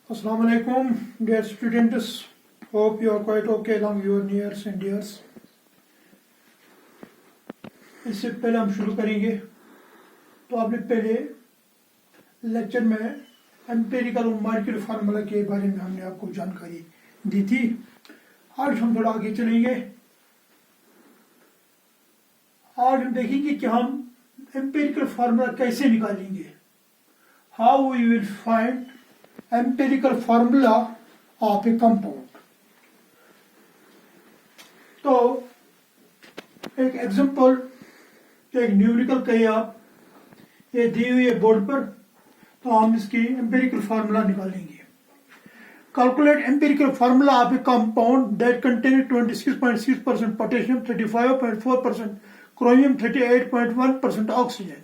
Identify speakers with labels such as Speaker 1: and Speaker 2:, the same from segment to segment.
Speaker 1: Assalamu alaikum, dear students. Hope you are quite okay along your nears and dears. इससे पहले हम शुरू करेंगे तो आपने पहले लेक्चर में एम्पेरिकल और मार्केट फार्मूला के बारे में हमने आपको जानकारी दी थी। आज हम थोड़ा आगे चलेंगे। आज हम देखेंगे कि हम एम्पेरिकल फार्मूला कैसे निकालेंगे। How we will find empirical formula of a compound। तो एक एग्जांपल, एक न्यूमेरिकल कहिए आप, ये दी हुई है बोर्ड पर, तो हम इसकी एम्पिरिकल फार्मूला निकालेंगे। Calculate empirical formula of A compound that contain 26.6% potassium, 35.4% chromium, 38.1% oxygen.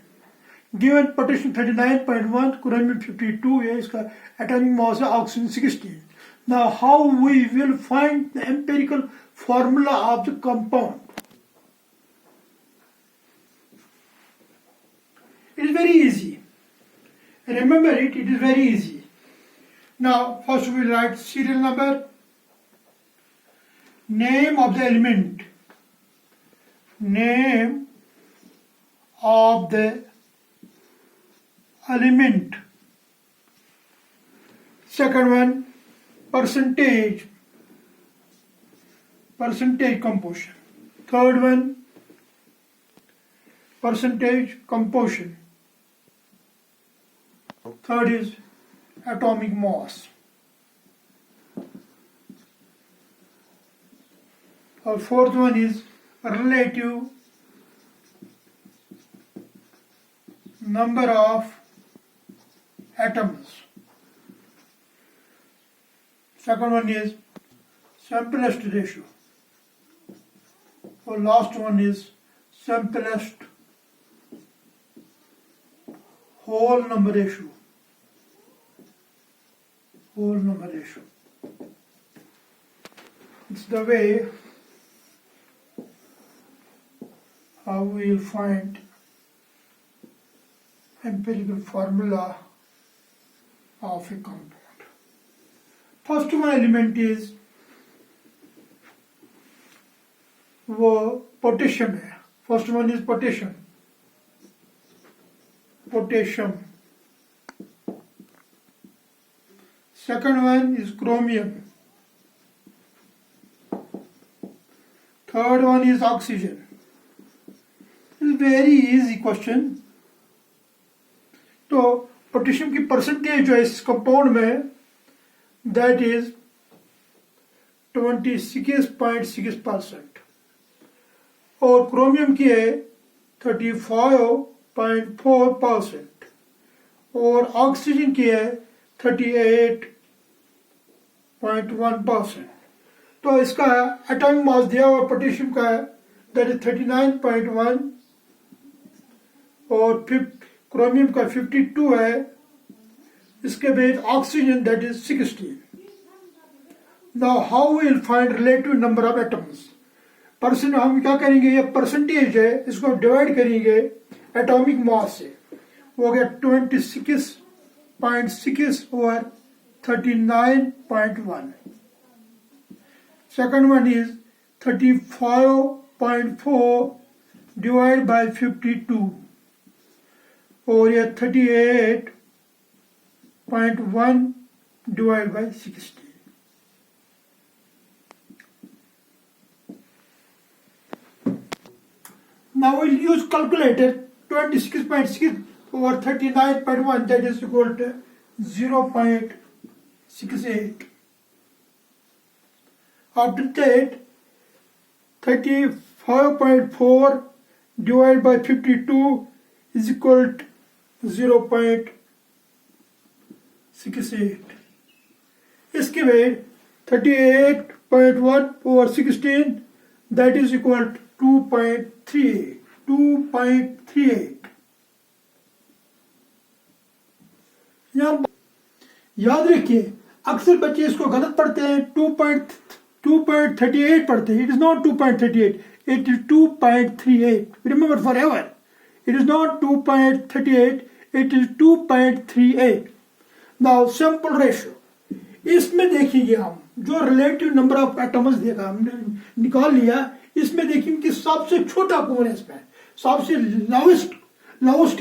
Speaker 1: Given potassium 39.1, chromium 52 है, इसका atomic mass है, oxygen 16. Now how we will find the empirical formula of the compound? It is very easy. Remember it is very easy. Now first we write serial number, name of the element, name of the element. Second one, percentage composition. Third one, percentage composition. Third is atomic mass. Our fourth one is relative number of atoms. Second one is simplest ratio. Or last one is simplest whole number ratio. Whole number ratio. It's the way how we will find empirical formula of a compound. First one element is वो potassium है. First one is potassium. Second one is chromium. Third one is oxygen. It's very easy question. तो potassium की percentage जो है इस compound में that is 26.6% और chromium की है 35.4% और ऑक्सीजन की है 38.1%। तो इसका एटॉमिक मास दिया हुआ पोटेशियम का है दैट इज 39.1 और क्रोमियम का 52 है, इसके बाद oxygen that is 16। Now how will find relative number of atoms. Percent हम क्या करेंगे, ये परसेंटेज है, इसको डिवाइड करेंगे एटॉमिक मास से, वो हो गया 26.6 और 39.1। Second one is 35.4 divide by 52 और ये 38.1 divided by 16। Now we'll use calculator 26.6 over 39.1, that is equal to 0.68. After that 35.4 divided by 52 is equal to 0.68। इसके बाद 38.1 over 16 that is equal to 2.38। याद रखिए अक्सर बच्चे इसको गलत पढ़ते हैं, 2.38 पढ़ते हैं। It is not 2.38, it is 2.38। Remember for ever, it is not 2.38, it is 2.38. Now simple ratio. इसमें देखेंगे हम जो रिलेटिव नंबर ऑफ एटम्स देखा हमने निकाल लिया, इसमें देखेंगे कि सबसे छोटा कौन है, इसमें सबसे लोवेस्ट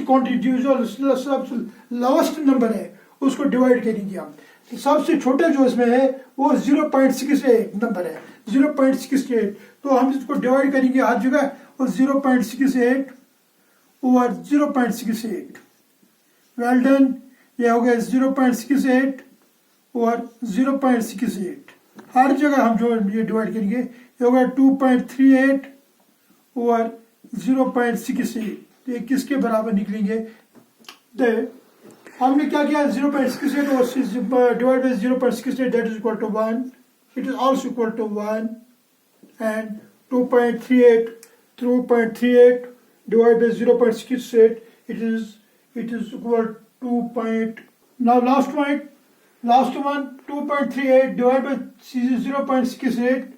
Speaker 1: क्वांटिटी जो सबसे लोवेस्ट नंबर है उसको डिवाइड करेंगे हम। तो सबसे छोटा जो इसमें है वो 0.68 नंबर है, 0.68। तो हम इसको डिवाइड करेंगे हर जगह और 0.68 ओवर 0.68। वेल डन, ये हो गया 0.68 और 0.68। हर जगह हम जो ये डिवाइड करेंगे ये होगा 2.38 और 0.68। तो ये किसके बराबर निकलेंगे? हमने क्या किया, 0.68 और divide by 0.68 that is equal to 1, it is also equal to 1, and 2.38 divided by 0.68 it is equal to 2. Now last one 2.38 divided by 0.68,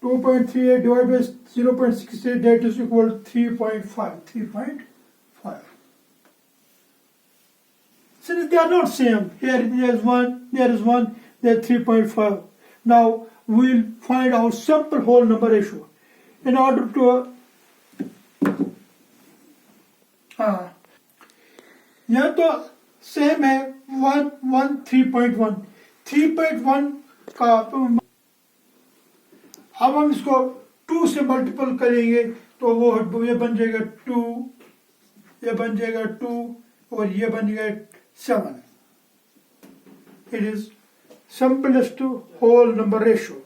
Speaker 1: 2.38 divided by 0.68 that is equal to 3.5. Since they are not same, here there is 1, there is 1, there is 3.5. Now we will find our simple whole number ratio. In order to यह तो same है 1 1 3.1 का। अब हम इसको 2 से multiple करेंगे तो वो ये बन जाएगा 2, ये बन जाएगा 2 और ये बन जाएगा 7। It is simplest whole number ratio.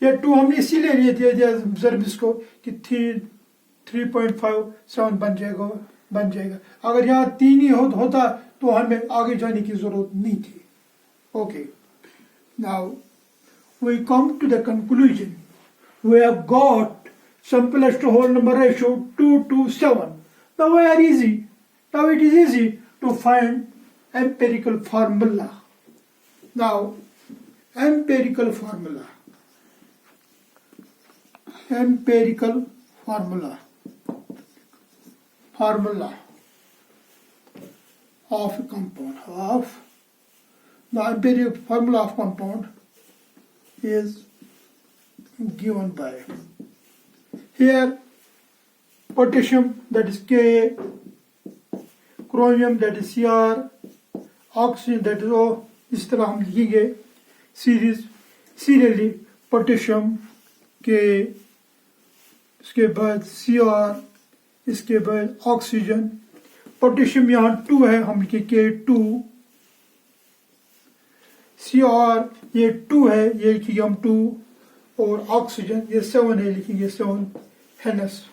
Speaker 1: ये 2 हमने इसीलिए लिए दिया जब इसको कि 3.57 बन जाएगा। अगर यहाँ 3 ही होता तो हमें आगे जाने की जरूरत नहीं थी। Okay, now we come to the conclusion. We have got simplest whole number ratio 2 to 7. Now we are easy. Now it is easy to find empirical formula. Now empirical formula of a compound. The empirical formula of compound is given by here potassium, that is Ka, chromium, that is Cr, oxygen, that is O। इस तरह हम लिखेंगे serially potassium के, इसके बाद Cr, इसके बाद oxygen. Potassium यहाँ 2 है, हम लिखे K2, Cr ये 2 है, ये लिखेंगे हम 2, और ऑक्सीजन ये 7 है, लिखेंगे 7। Heinous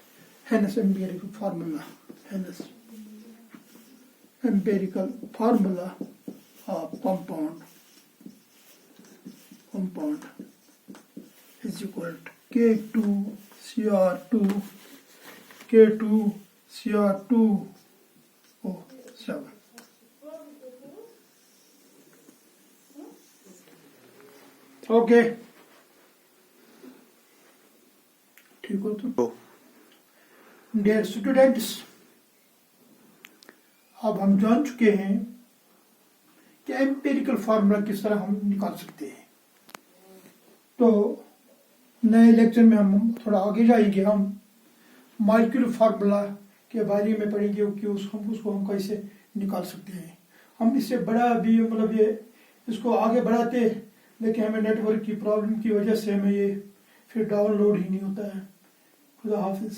Speaker 1: empirical formula, heinous empirical formula of compound is equal to K2Cr2 K2Cr2O7। Okay, ठीक हो तो डियर स्टूडेंट्स, अब हम जान चुके हैं कि एम्पिरिकल फार्मूला किस तरह हम निकाल सकते हैं। तो नए लेक्चर में हम थोड़ा आगे जाएंगे, हम मॉलिक्यूलर फार्मूला के बारे में पढ़ेंगे कि उसको हम कैसे निकाल सकते हैं। हम इससे बड़ा भी मतलब ये इसको आगे बढ़ाते, लेकिन हमें नेटवर्क की प्रॉब्लम की वजह से हमें ये फिर डाउनलोड ही नहीं होता है। खुदा हाफिज।